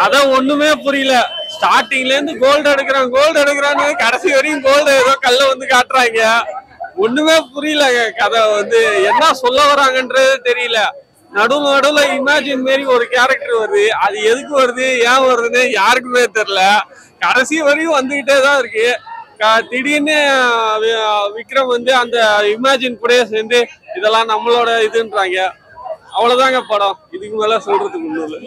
கதை ஒண்ணுமே புரியல. ஸ்டார்டிங்ல இருந்து கோல்டு எடுக்கிறான்னு கடைசி வரையும் கோல்டு ஏதோ கல்ல வந்து காட்டுறாங்க. ஒண்ணுமே புரியல. கதை வந்து என்ன சொல்ல வராங்கன்றது தெரியல. நடுவுல இமேஜின் மாரி ஒரு கேரக்டர் வருது. அது எதுக்கு வருது, ஏன் வருதுன்னு யாருக்குமே தெரியல. கடைசி வரையும் வந்துகிட்டே தான் இருக்கு. திடீர்னு விக்ரம் வந்து அந்த இமேஜின் கூட சேர்ந்து இதெல்லாம் நம்மளோட இதுன்றாங்க. அவ்வளவுதாங்க படம். இதுக்கு மேல சொல்றதுக்கு ஒண்ணும் இல்லை.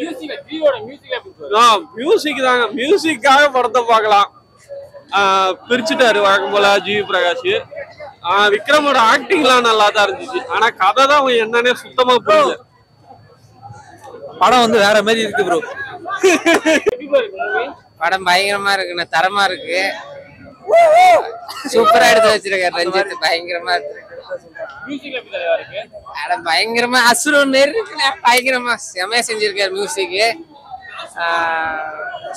மியூசிக் தாங்க. மியூசிக்காக படத்தை பார்க்கலாம். பிரிச்சுட்டாரு வழக்கம் போல ஜி பிரகாஷ். விக்ரமோட ஆக்டிங்லாம் நல்லா தான் இருந்துச்சு. ஆனா கதை தான் அவன் என்னன்னே சுத்தமா புரியல. படம் வந்து வேற மாதிரி இருக்கு ப்ரோ. படம் பயங்கரமா இருக்கு, தரமா இருக்கு, சூப்பரா எடுத்து வச்சிருக்காரு ரஞ்சித். பயங்கரமா இருக்கு. பயங்கரமா அசுரன் இருக்குல்ல, பயங்கரமா செமையா செஞ்சிருக்காரு மியூசிக்.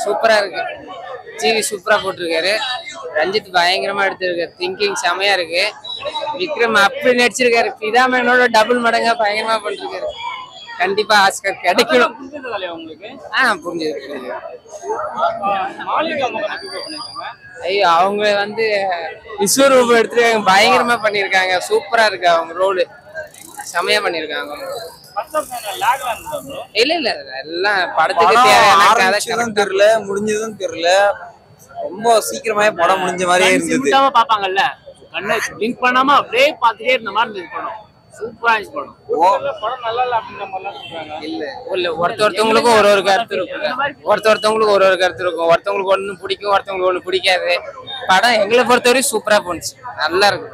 சூப்பரா இருக்கு. ஜிவி சூப்பரா போட்டிருக்காரு. ரஞ்சித் பயங்கரமா எடுத்திருக்காரு. திங்கிங் செமையா இருக்கு. விக்ரம் அப்படி நடிச்சிருக்காரு. பிதாமனோட டபுள் மடங்கா பயங்கரமா பண்ணிருக்காரு. கண்டிப்பா ஆஸ்கர் கிடைக்கணும். புரிஞ்சது. ஐயோ, அவங்க வந்து விஸ்வரூபம் எடுத்துருக்காங்க. பயங்கரமா பண்ணிருக்காங்க. சூப்பரா இருக்கு. அவங்க ரோடு செமையா பண்ணிருக்காங்க. இல்ல இல்ல எல்லாம் படத்துக்கு தேவையான தெரியல, முடிஞ்சதும் தெரியல. ரொம்ப சீக்கிரமாவே படம் முடிஞ்ச மாதிரியே இருந்தது. பாப்பாங்கல்ல, கண்ணை லிங்க் பண்ணாம அப்படியே பாத்துட்டே இருந்த மாதிரி இருந்தது படம். சூப்பரா இருந்துச்சு படம். படம் நல்லா இல்ல அப்படின்ற மாதிரிலாம் சொல்றாங்க. இல்ல ஒருத்தவங்களுக்கும் ஒரு கருத்து இருக்கும். ஒருத்தவங்களுக்கு ஒரு கருத்து இருக்கும். ஒருத்தவங்களுக்கு ஒண்ணு பிடிக்கும், ஒருத்தவங்களுக்கு ஒண்ணு பிடிக்காது. படம் எங்களை பொறுத்தவரைக்கும் சூப்பரா போனுச்சு. நல்லா இருக்கு.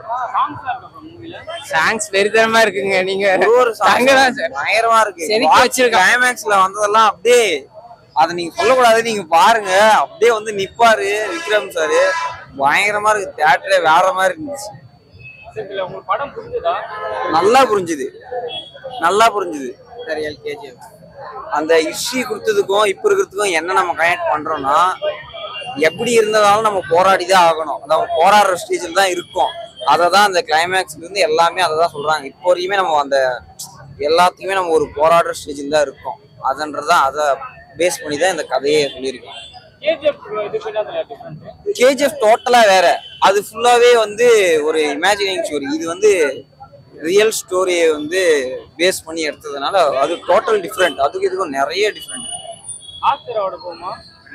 சாங்ஸ் வெறித்தனமா இருக்குங்க. நீங்க பயங்கரமா இருக்கு. கிளைமேக்ஸ்ல வந்ததெல்லாம் அப்படியே அதை நீங்க சொல்லக்கூடாது, நீங்க பாருங்க. அப்படியே வந்து நிப்பாரு விக்ரம் சாரு. பயங்கரமா இருக்கு. தியேட்டரே வேற மாதிரி இருந்துச்சு. நல்லா புரிஞ்சுது. அந்த ஹிஸ்டரி கொடுத்ததுக்கும் இப்ப இருக்கிறதுக்கும் என்ன நம்ம கனெக்ட் பண்றோம்னா, எப்படி இருந்ததாலும் நம்ம போராடிதான் ஆகணும். நம்ம போராடுற ஸ்டேஜில் தான் இருக்கோம். அததான் அந்த கிளைமேக்ஸ்ல இருந்து எல்லாமே அதை தான் சொல்றாங்க. இப்போ வரைக்குமே நம்ம அந்த எல்லாத்தையுமே நம்ம ஒரு போராடுற ஸ்டேஜில் தான் இருக்கோம். அதன்றதான் அதை பேஸ் பண்ணி தான் இந்த கதையை சொல்லியிருக்கோம். கேஜிஎஃப் டோட்டலா வேற. அது ஃபுல்லாவே வந்து ஒரு இமேஜினிங் ஸ்டோரி. இது வந்து ரியல் ஸ்டோரியை வந்து பேஸ் பண்ணி எடுத்ததுனால அது டோட்டல் டிஃப்ரெண்ட். அதுக்கு இதுக்கும் நிறைய டிஃப்ரெண்ட்.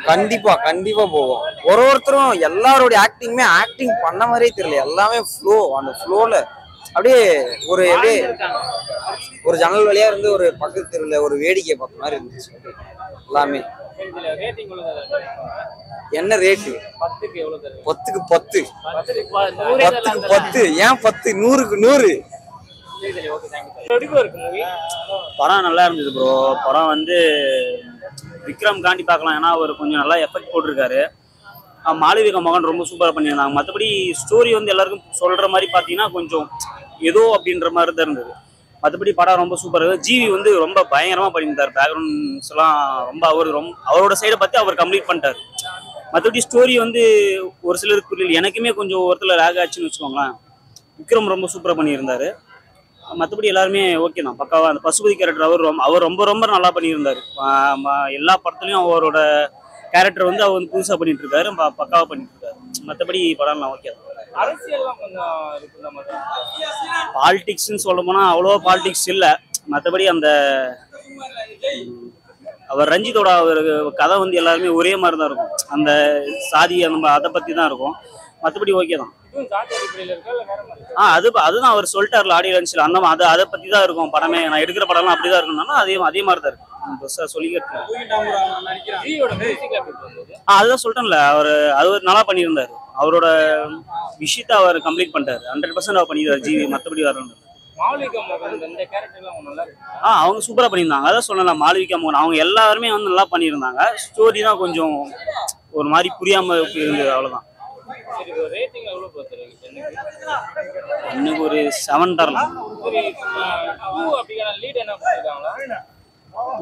கண்டிப்பா போவோம். ஒருத்தரும் எல்லாரோடைய ஆக்டிங்குமே ஆக்டிங் பண்ண மாதிரியே தெரியல. எல்லாமே ஃப்ளோ. அந்த ஃப்ளோல அப்படியே ஒரு ஜன்னல் வழியா இருந்து ஒரு பக்கத்து தெருல ஒரு வேடிக்கை பார்த்த மாதிரி இருந்துச்சு எல்லாமே. என்ன ரேட்டு? 10க்கு 10. 10க்கு 10. ஏன் 10? 100க்கு 100. படம் நல்லா இருந்தது ப்ரோ. படம் வந்து விக்ரம் காண்டி பார்க்கலாம். ஏன்னா அவர் கொஞ்சம் நல்லா எஃபெக்ட் போட்டிருக்காரு. மாளவிகா மகன் ரொம்ப சூப்பராக பண்ணியிருந்தாங்க. மற்றபடி ஸ்டோரி வந்து எல்லாருக்கும் சொல்கிற மாதிரி பார்த்தீங்கன்னா கொஞ்சம் ஏதோ அப்படின்ற மாதிரி தான் இருந்தது. மற்றபடி படம் ரொம்ப சூப்பராக இருக்குது. ஜிவி வந்து ரொம்ப பயங்கரமாக பண்ணியிருந்தார். பேக்ரவுண்ட்ஸ்லாம் அவரோட சைடை பார்த்து அவர் கம்ப்ளீட் பண்ணிட்டார். மற்றபடி ஸ்டோரி வந்து ஒரு சிலருக்கு புரியல. எனக்குமே கொஞ்சம் ஒருத்தர் லேக் ஆச்சுன்னு வச்சுக்கோங்களேன். விக்ரம் ரொம்ப சூப்பராக பண்ணியிருந்தார். மற்றபடி எல்லாருமே ஓகே தான். பக்காவாக அந்த பசுபதி கேரக்டர் அவர் ரொம்ப நல்லா பண்ணியிருந்தார். எல்லா படத்துலையும் அவரோட கேரக்டர் வந்து அவர் வந்து புதுசாக பண்ணிட்டு இருக்காரு. பக்காவாக பண்ணிட்டு இருக்காரு. மற்றபடி படம்லாம் ஓகே தான். பாலிடிக்ஸ்ன்னு சொல்ல போனால் அவ்வளோவா பாலிடிக்ஸ் இல்லை. மற்றபடி அந்த அவர் ரஞ்சித்தோட ஒரு கதை வந்து எல்லாருமே ஒரே மாதிரி தான் இருக்கும். அந்த சாதி அந்த அதை பற்றி தான் இருக்கும். மற்றபடி ஓகே தான். அதுதான் அவர் சொல்லிட்டார்ல ஆடியன்ஸ்ல. அந்த அதை பற்றி தான் இருக்கும் படமே. நான் எடுக்கிற படம்லாம் அப்படி தான் இருக்கும்னா அதே மாதிரி தான் இருக்கும். சொல்லிக்கிட்டு அதுதான் சொல்லிட்டேன்ல. அவர் நல்லா பண்ணியிருந்தாரு. அவரோட விஷயத்த அவர் கம்ப்ளீட் பண்ணிட்டாரு. 100% அவர் பண்ணிடுறாரு ஜிவி. மற்றபடி வரணும். அவங்க சூப்பரா பண்ணியிருந்தாங்க. அதான் சொல்லலாம். மாளவிகா மோகன் அவங்க எல்லாருமே வந்து நல்லா பண்ணியிருந்தாங்க. ஸ்டோரி தான் கொஞ்சம் ஒரு மாதிரி புரியாம இருந்தது. அவ்வளவுதான். இன்னைக்கு ஒரு 7 தரலாம்.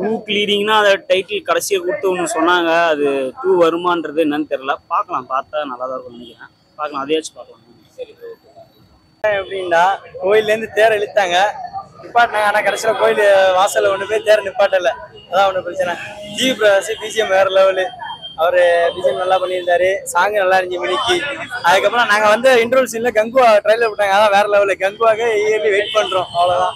டூக்கு லீடிங்னா அதை டைட்டில் கடைசியை கொடுத்து ஒன்று சொன்னாங்க. அது 2 வருமானது என்னன்னு தெரியல. பார்க்கலாம். பார்த்தா நல்லா தான் இருக்கும் நினைக்கிறேன். பார்க்கலாம். அதையாச்சும் பார்க்கலாம். எப்படின்னா கோயிலேருந்து தேர் இழுத்தாங்க. நிப்பாட்டினாங்க. ஆனா கடைசியில கோயில் வாசல்ல ஒண்ணு போய் தேர நிப்பாட்டல. அதான் ஒண்ணு பிரச்சனை. ஜிவி பிரகாஷ் பிஜிஎம் வேற லெவலு. அவரு பிஜிஎம் நல்லா பண்ணியிருந்தாரு. சாங் நல்லா இருந்துச்சு மினிக்கு. அதுக்கப்புறம் நாங்க வந்து இன்டர்வல் சீன்ல கங்குவா ட்ரைலர் விட்டாங்க. அதான் வேற லெவலு. கங்குவாக இயர்லி வெயிட் பண்றோம். அவ்வளவுதான்.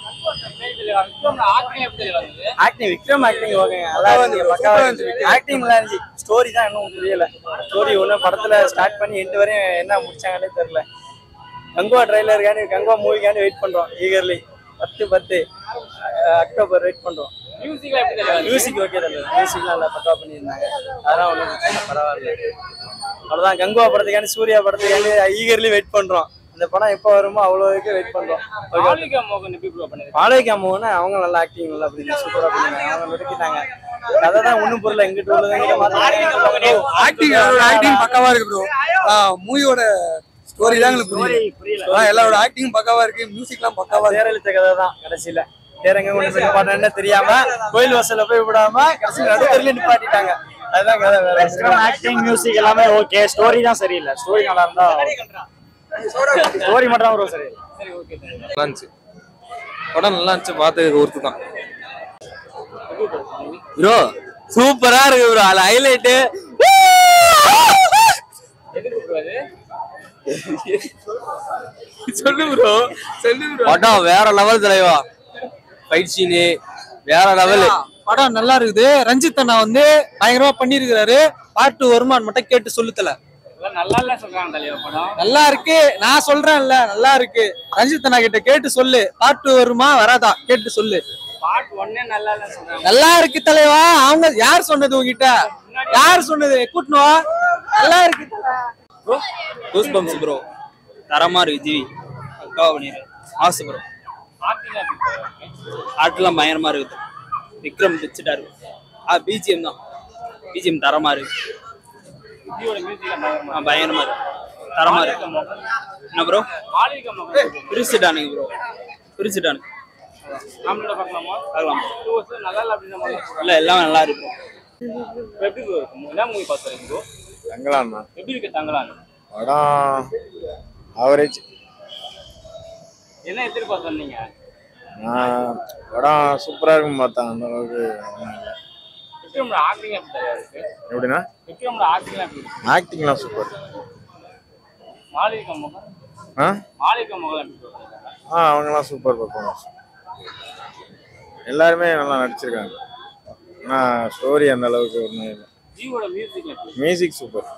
ஆக்டிங் விக்ரம் ஆக்டிங் ஓகேங்க. நல்லா இருந்துச்சு. பக்காவா இருந்துச்சு. ஆக்டிங் நல்லா இருந்துச்சு. ஸ்டோரி தான் இன்னும் புரியல. ஸ்டோரி ஒன்றும் படத்துல ஸ்டார்ட் பண்ணி எண்டு வரையும் என்ன முடிச்சாங்கன்னே தெரியல. கங்குவா ட்ரைலருக்காண்டி கங்குவா மூவிக்காண்டி வெயிட் பண்றோம் ஈகர்லி. 10 அக்டோபர் வெயிட் பண்றோம். மியூசிக் ஓகே தான். மியூசிக்லாம் நல்லா பக்கா பண்ணியிருந்தாங்க. அதெல்லாம் ஒன்றும் பரவாயில்ல. அவ்வளோதான். கங்குவா படத்துக்காண்டி சூர்யா படத்துக்காண்டி ஈகர்லி வெயிட் பண்றோம். இந்த படம் எப்போ வருமோ அவ்வளோக்கு வெயிட் பண்றோம். பாலைக்கா மோகன் அவங்க நல்லா ஆக்டிங் நல்லா பண்ணி சூப்பரா பண்ணாங்க. அவங்க நடிக்கிட்டாங்க. கதை தான் ஒன்றும் பொருள் எங்கிட்ட உள்ளது. ஆக்டிங் பக்காவா இருக்கு ப்ரோ. மூவியோட ஸ்டோரி தான் எங்களுக்கு புரியல. எல்லாரோட ஆக்டிங் பக்காவா இருக்கு. மியூசிக்லாம் பக்காவா இருக்கு. தேரழித்த கதை தான். கடைசியில தேரங்க ஒண்ணு போய் நிப்பாட்டேன்னு தெரியாம கோயில் வாசல்ல போய் விடாம கடைசியில் நடுத்தரில நிப்பாட்டிட்டாங்க. அதுதான் கதை. வேற ஆக்டிங் மியூசிக் எல்லாமே ஓகே. ஸ்டோரி தான் சரியில்லை. ஸ்டோரி நல்லா இருந்தா ஸ்டோரி மட்டும் தான் ப்ரோ சரி. நல்லா இருந்துச்சு. படம் நல்லா இருந்துச்சு. பார்த்ததுக்கு ஒருத்து தான் ப்ரோ. சூப்பரா இருக்கு ப்ரோ. அது ஹைலைட்டு. சொல்லு ப்ரோ. படம் வேற லெவல் தலைவா. ஃபைட் சீனு வேற லெவல். படம் நல்லா இருக்குது. ரஞ்சித் அண்ணா வந்து பயங்கரமா பண்ணிருக்காரு. பாட்டு வருமானு மட்டும் கேட்டு சொல்லுத்தல. நல்லா இருக்கு. நான் சொல்றேன்ல நல்லா இருக்கு. ரஞ்சித் அண்ணா கிட்ட கேட்டு சொல்லு. பாட்டு வருமா வராதா கேட்டு சொல்லு. நல்லா இருக்கு தலைவா. அவங்க யார் சொன்னது உங்ககிட்ட? யார் சொன்னது? கூட்டணுவா. நல்லா இருக்கு ப்ரோ. Goose bumps bro. தரமா இருக்கு. ஜிவி பக்காவா பண்ணிரு. ஆசை ப்ரோ. ஆட்டெல்லாம் பயங்கரமா இருக்குது. விக்ரம் பிச்சுட்டா இருக்கு. பிஜிஎம் தான். பிஜிஎம் தரமா இருக்கு. பயங்கரமா இருக்கு. தரமா இருக்கு. என்ன ப்ரோ? பிரிச்சுட்டானுங்க ப்ரோ. பிரிச்சுட்டானுங்க. இல்ல எல்லாம் நல்லா இருக்கு. படம் ஆவரேஜ். என்ன எதிர்பார்த்து வந்தீங்க? நான் படம் சூப்பரா இருக்கும் பார்த்தேன். அந்த அளவுக்கு எப்படின்னா ஆக்டிங்லாம் சூப்பர். அவங்கெல்லாம் சூப்பர் பர்ஃபார்மன்ஸ். எல்லாருமே நல்லா நடிச்சிருக்காங்க. ஆனால் ஸ்டோரி அந்த அளவுக்கு ஒன்றும் இல்லை. Music super.